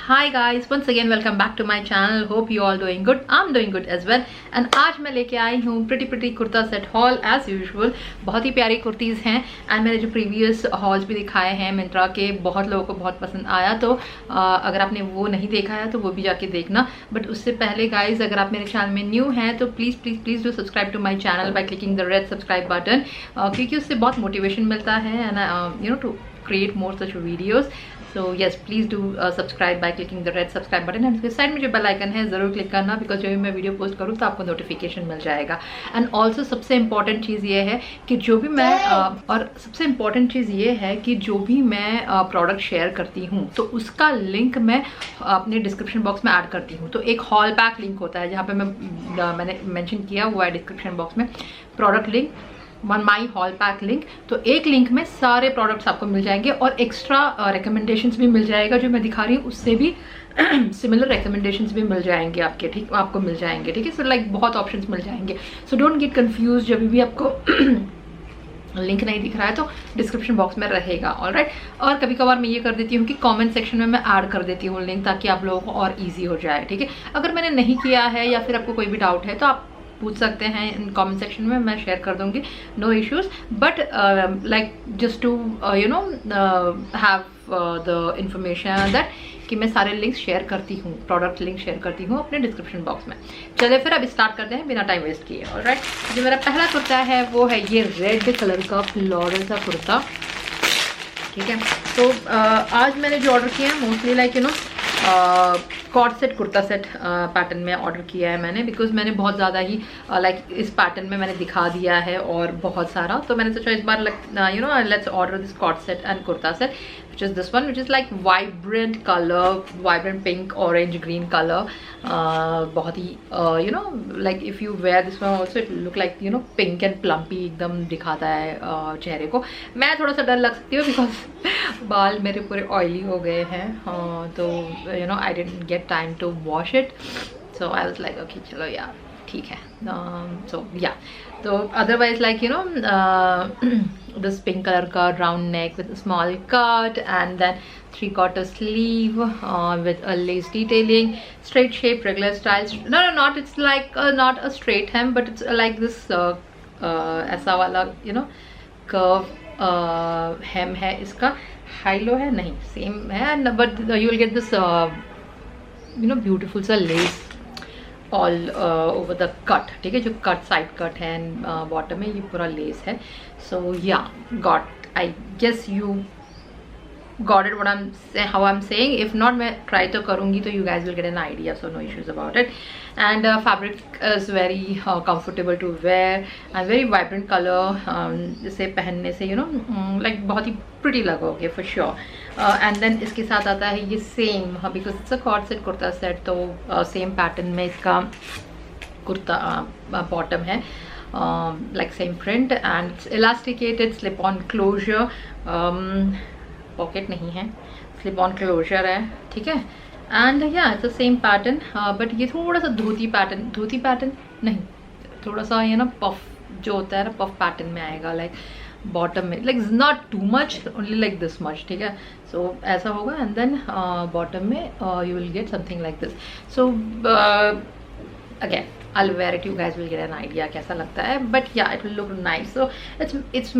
Hi guys, once again welcome back to my channel. Hope you all doing good. I'm doing good as well. And आज मैं लेके आई हूँ pretty kurta set hall as usual. बहुत ही प्यारी कुर्तीज़ हैं and मैंने जो प्रीवियस हॉल्स भी दिखाए हैं मिंत्रा के, बहुत लोगों को बहुत पसंद आया, तो अगर आपने वो नहीं देखा है तो वो भी जाके देखना. बट उससे पहले गाइज, अगर आप मेरे चैनल में न्यू हैं तो please do subscribe to my channel by clicking the red subscribe button, क्योंकि उससे बहुत मोटिवेशन मिलता है and you know to create more such videos. So yes, please do subscribe by clicking the red subscribe button and उसके side में जो bell icon है ज़रूर क्लिक करना, बिकॉज जब भी मैं वीडियो पोस्ट करूँ तो आपको नोटिफिकेशन मिल जाएगा. एंड ऑल्सो सबसे इम्पॉर्टेंट चीज़ ये है कि जो भी मैं प्रोडक्ट शेयर करती हूँ तो उसका लिंक मैं अपने डिस्क्रिप्शन बॉक्स में ऐड करती हूँ. तो एक हॉल पैक लिंक होता है जहाँ पे मैंने मेंशन किया हुआ है डिस्क्रिप्शन बॉक्स में प्रोडक्ट लिंक, माई हॉल पैक लिंक. तो एक लिंक में सारे प्रोडक्ट्स आपको मिल जाएंगे और एक्स्ट्रा रिकमेंडेशंस भी मिल जाएगा. जो मैं दिखा रही हूँ उससे भी सिमिलर रिकमेंडेशंस भी मिल जाएंगे आपको मिल जाएंगे. ठीक है, सो लाइक बहुत ऑप्शंस मिल जाएंगे. So don't get confuse. जब भी आपको लिंक नहीं दिख रहा है तो डिस्क्रिप्शन बॉक्स में रहेगा. ऑलराइट. और कभी कभार मैं ये कर देती हूँ कि कमेंट सेक्शन में मैं ऐड कर देती हूँ लिंक, ताकि आप लोगों को और इजी हो जाए. ठीक है, अगर मैंने नहीं किया है या फिर आपको कोई भी डाउट है तो आप पूछ सकते हैं इन कमेंट सेक्शन में, मैं शेयर कर दूंगी, no issues. But like just to you know have the information that कि मैं सारे लिंक्स शेयर करती हूँ, प्रोडक्ट लिंक शेयर करती हूँ अपने डिस्क्रिप्शन बॉक्स में. चलिए फिर अब स्टार्ट करते हैं बिना टाइम वेस्ट किए. ऑलराइट, जो मेरा पहला कुर्ता है वो है ये रेड कलर का फ्लोरल सा कुर्ता. ठीक है, तो आज मैंने जो ऑर्डर किया है mostly like you know co-ord set kurta set pattern में ऑर्डर किया है मैंने, बिकॉज मैंने बहुत ज़्यादा ही लाइक इस पैटर्न में मैंने दिखा दिया है और बहुत सारा, तो मैंने सोचा इस बार you know let's order this coord set and kurta set which is this one, which is like vibrant color, vibrant pink, orange, green color. बहुत ही you know like if you wear this one also it look like you know pink and plumpy एकदम दिखाता है चेहरे को. मैं थोड़ा सा डर लग सकती हूँ बिकॉज बाल मेरे पूरे ऑयली हो गए हैं, तो you know I didn't get time to wash it, so I was like okay चलो यार ठीक है. सो या तो otherwise like you know this pink color का round neck with a small cut and then 3/4 sleeve with a lace detailing, straight shape, regular style. No, it's like not a straight hem but it's like this ऐसा वाला you know curve hem है इसका. High low है नहीं, same है, but you will get this you know beautiful सा lace all over the cut. ठीक है, जो कट साइड कट है एंड बॉटम में ये पूरा लेस है. So yeah got, I guess you got it how I am saying. If not मैं ट्राई तो करूँगी तो you guys will get an idea, so no issues about it. And fabric is very comfortable to wear and very vibrant colour. इसे पहनने से you know like बहुत ही pretty लगोगे for sure. And then इसके साथ आता है ये same, because it's a co-ord set kurta set, तो सेम पैटर्न में इसका कुर्ता बॉटम है, like same print and it's elasticated, slip on closure, pocket नहीं है, स्लिप ऑन क्लोजर है. ठीक है, and yeah it's the same pattern, but ये थोड़ा सा धोती पैटर्न नहीं, थोड़ा सा ये ना पफ जो होता है ना पफ पैटर्न में आएगा, लाइक बॉटम में like not too much, only like this much. ठीक है, सो ऐसा होगा एंड देन बॉटम में you will get something like this. So again I'll wear it, you guys will get an idea कैसा लगता है, but yeah it will look nice. So it's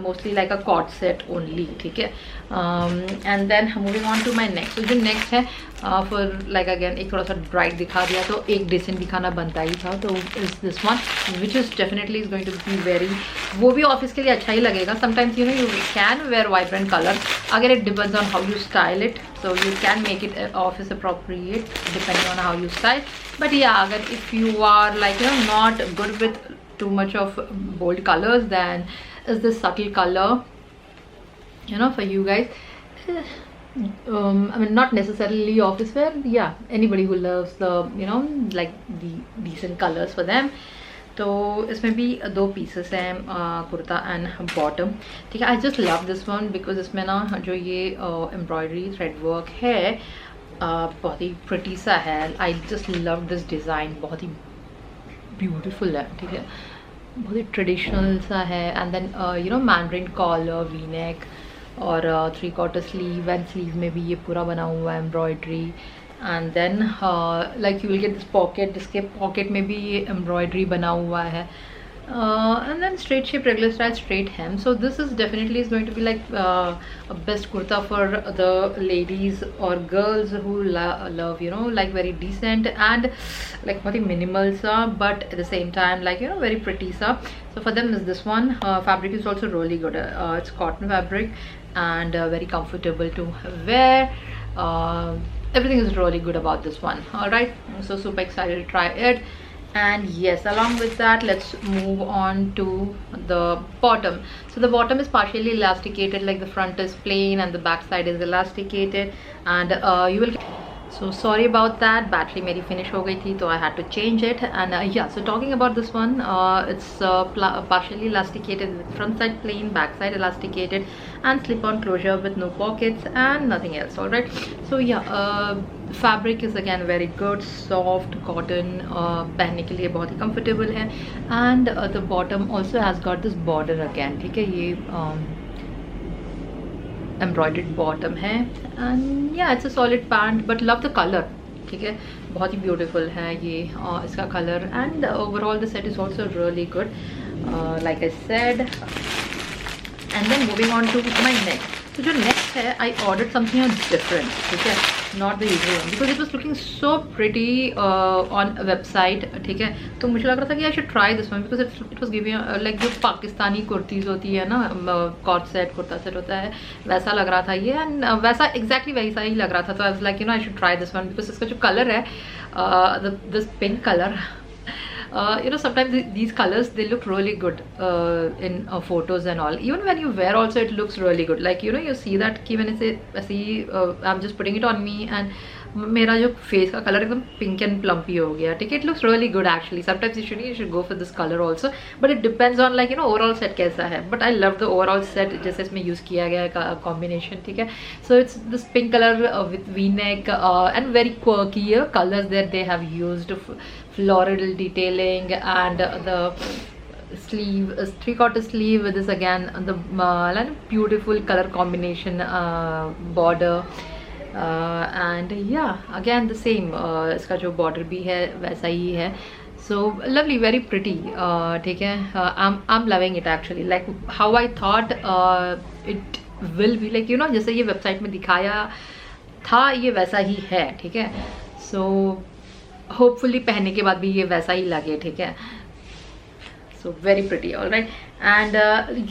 mostly like a cord set only. ठीक है, and then moving on to my next. So जो next है for like again एक थोड़ा सा bright दिखा दिया तो एक decent दिखाना बनता ही था, तो is this one which is definitely is going to be very, वो भी ऑफिस के लिए अच्छा ही लगेगा. Sometimes you know you can wear vibrant colors, again it depends on how you style it, so you can make it office appropriate depending on how you style. But yeah, अगर if you are like you know not good with too much of bold colors, then is this subtle color you know for you guys. I mean not necessarily office wear, yeah, anybody who loves the you know like the decent colors for them. तो इसमें भी दो pieces हैं, kurta and bottom. ठीक है, आई just love this one because इसमें ना जो ये एम्ब्रॉयडरी थ्रेड वर्क है बहुत ही प्रिटी सा है. आई जस्ट लव दिस डिज़ाइन, बहुत ही ब्यूटीफुल है. ठीक है, बहुत ही ट्रेडिशनल सा है. And then you know mandarin collar, V neck, और 3/4 स्लीव एंड स्लीव में भी ये पूरा बना हुआ है embroidery. And then like you will get this pocket, जिसके पॉकेट में भी ये एम्ब्रॉयड्री बना हुआ है। And then straight shape, regular style, straight hem. So this is definitely is going to be like a best kurta for the ladies or girls who love, you know, like very decent and like very minimal sa, but at the same time like, you know, very pretty sa. So for them is this one. Fabric is also really good. It's cotton fabric and very comfortable to wear. Everything is really good about this one. All right, so super excited to try it. And yes, along with that, let's move on to the bottom. So the bottom is partially elasticated, like the front is plain and the back side is elasticated, and you will so sorry about that, battery मेरी finish हो गई थी तो I had to change it. And yeah, so talking about this one, it's partially elasticated with front side plain, back side elasticated and slip-on closure with no pockets and nothing else. All right, so yeah, fabric is again very good, soft cotton, पहनने के लिए बहुत ही comfortable है। and the bottom also has got this border again, ठीक है, ये embroidered bottom है। And yeah it's a solid pant but love the colour, ठीक है, बहुत ही ब्यूटीफुल है ये इसका कलर। And overall the set is also really good, like I said. And then moving on to my next. तो जो नेक्स्ट है, आई ऑर्डर समथिंग डिफरेंट, ठीक है, not the usual one, because it was looking so pretty on website, ठीक है। तो मुझे लग रहा था कि I should try this one, because it was giving like जो पाकिस्तानी कुर्तीज़ होती है ना, कॉट सेट कुर्ता सेट होता है, वैसा लग रहा था ये। एंड वैसा एग्जैक्टली वैसा ही लग रहा था। तो आई was like, you know, I should try this one, because इसका जो कलर है, this pink colour, you know, sometimes these colors, they look really good in photos and all. Even when you wear also, it looks really good. Like, you know, you see that कि मैंने से ऐसे ही I'm just putting it on me and मेरा जो face का colour एकदम pink and plumpy हो गया, ठीक है। It looks really good actually. Sometimes you should go for this colour also, but it depends on like, you no, overall set कैसा है। But I love the overall set जैसे इसमें use किया गया है कॉम्बिनेशन, ठीक है। So it's this pink colour with V neck and very quirky colours that they have used, floral detailing, and the sleeve is 3/4 sleeve with this again the beautiful color combination border, and yeah, again the same, इसका जो border भी है वैसा ही है। So lovely, very pretty, ठीक है। I'm loving it actually, like how I thought it will be, like, you know, जैसे ये वेबसाइट में दिखाया था ये वैसा ही है, ठीक है। So होपफुली पहनने के बाद भी ये वैसा ही लगे, ठीक है। So very pretty, all right. And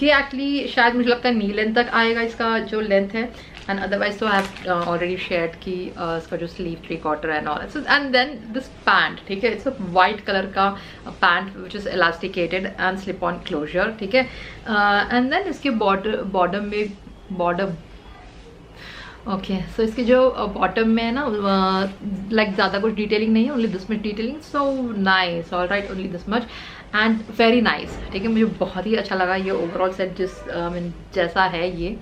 ये एक्चुअली शायद मुझे लगता है नी लेंथ तक आएगा इसका जो लेंथ है। एंड अदरवाइज तो आई हैव ऑलरेडी शेयर्ड कि इसका जो sleeve 3/4 and all. So and then this pant, ठीक है, इट्स अ वाइट कलर का pant which is elasticated and slip on closure, ठीक है। एंड देन इसके बॉटम में ओके, सो इसके जो बॉटम में है ना, लाइक ज़्यादा कुछ डिटेलिंग नहीं है, only this much detailing. So nice, all right, only this much and very nice, ठीक है। मुझे बहुत ही अच्छा लगा ये ओवरऑल सेट, जैसा है ये,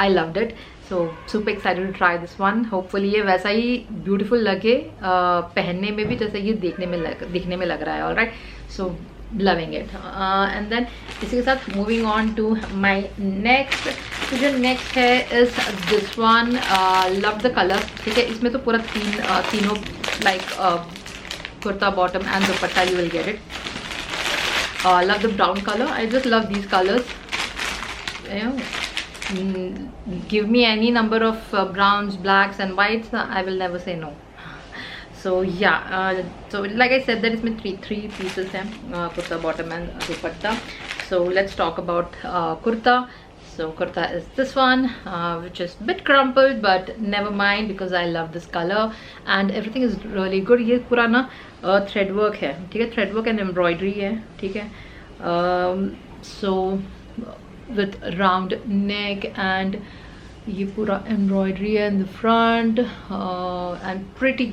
I loved it. So super excited to try this one. Hopefully ये वैसा ही ब्यूटीफुल लगे पहनने में भी जैसे ये दिखने में लग रहा है, all right. So loving it, and then इसी के साथ moving on to my next। तो जो next है is this one, love the color, ठीक है। इसमें तो पूरा तीनों like kurta bottom and dupatta you will get it। love the brown color, I just love these colors, you know, give me any number of browns, blacks and whites, I will never say no। So yeah, so like I said that इसमें three pieces हैं, kurta bottom and dupatta। So let's talk about kurta। So kurta is this one, which is a bit crumpled but never mind because I love this color and everything is really good। ये पूरा ना thread work है, ठीक है, thread work and embroidery है, ठीक है। So with round neck and ये पूरा एम्ब्रॉयडरी है in the front and pretty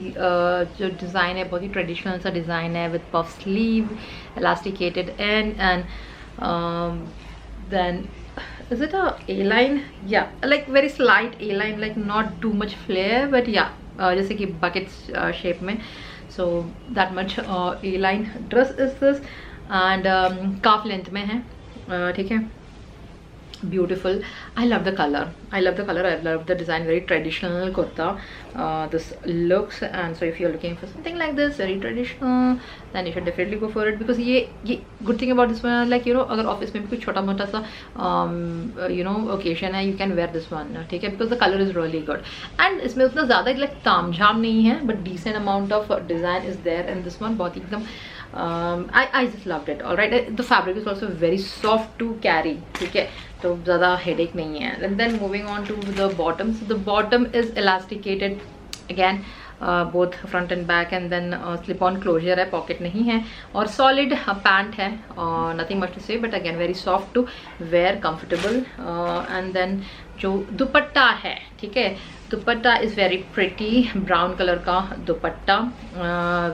जो डिज़ाइन है बहुत ही ट्रेडिशनल सा डिज़ाइन है with puff sleeve, elasticated and then is it a A line, yeah like very slight A line, like not too much flare but yeah जैसे कि bucket shape में। So that much A line dress is this and calf length में है, ठीक है। beautiful. I love the color, I love the color, I love the design. Very traditional kurta this looks, and so if you're looking for something like this very traditional, then you should definitely go for it, because ye good thing about this one, like you know, agar office mein bhi kuch chota mota sa you know occasion hai, you can wear this one, theek hai, because the color is really good, and isme utna zyada like tamjham nahi hai, but decent amount of design is there in this one. bahut ekdam I just loved it. All right, the fabric is also very soft to carry, ठीक है, तो ज़्यादा headache नहीं है. And then moving on to the bottom. So the bottom is elasticated again, both front and back, and then slip-on closure है, pocket नहीं है, और solid pant है. Nothing much to say, but again very soft to wear, comfortable. And then जो दुपट्टा है, ठीक है, dupatta is very pretty, brown colour का dupatta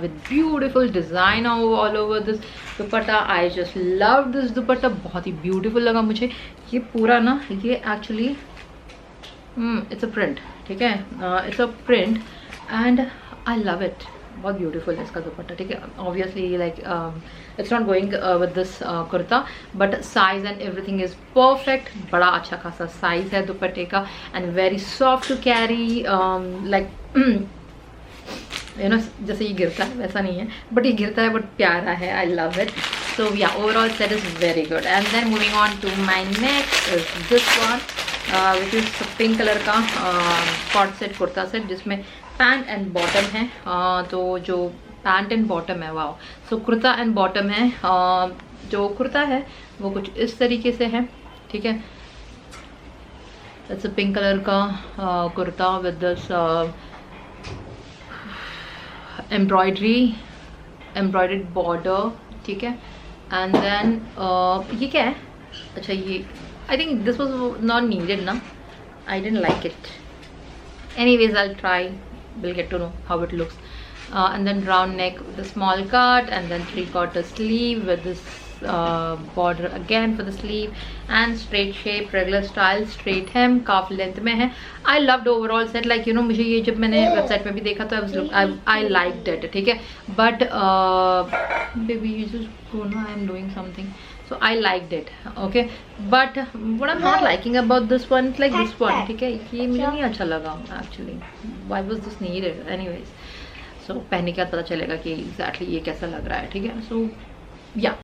with beautiful design all over this dupatta. I just love this dupatta, बहुत ही ब्यूटीफुल लगा मुझे ये पूरा ना. ये एक्चुअली इट्स अ प्रिंट, ठीक है, it's a print and I love it. बहुत ब्यूटीफुल है इसका दुपट्टा, ठीक है. Obviously like it's not going with this kurta, but size and everything is perfect. बड़ा अच्छा खासा साइज है दुपट्टे का, and very soft to carry, like you know, जैसे ये गिरता है वैसा नहीं है, बट ये गिरता है बट प्यारा है. आई love it. So yeah overall set is very good. And then moving on to my next is this one, which is pink colour का कॉर्ड सेट कुर्ता सेट, जिसमें पैंट एंड बॉटम है. तो जो पैंट एंड बॉटम है, wow, so kurta and bottom है. जो कुर्ता है वो कुछ इस तरीके से है, ठीक है. इट्स अ पिंक कलर का kurta with this embroidered border, ठीक है. एंड देन ये क्या है? अच्छा, ये I think this was not needed ना, I didn't like it. Anyways, I'll try, we'll get to know how it looks. And then round neck with a small cut, and then 3/4 sleeve with this border again for the sleeve, and straight shape, regular style, straight hem, calf length में है. I loved overall set, like you know, मुझे ये जब मैंने website में भी देखा तो I liked it, ठीक है. But baby, you just go now, I am doing something. So I liked it, okay. But what I'm not liking about this one, it's like this one, ठीक है, ये मुझे नहीं अच्छा लगा actually. Why was this needed? Anyways, so पहनने के बाद पता चलेगा कि exactly ये कैसा लग रहा है, ठीक है. So yeah.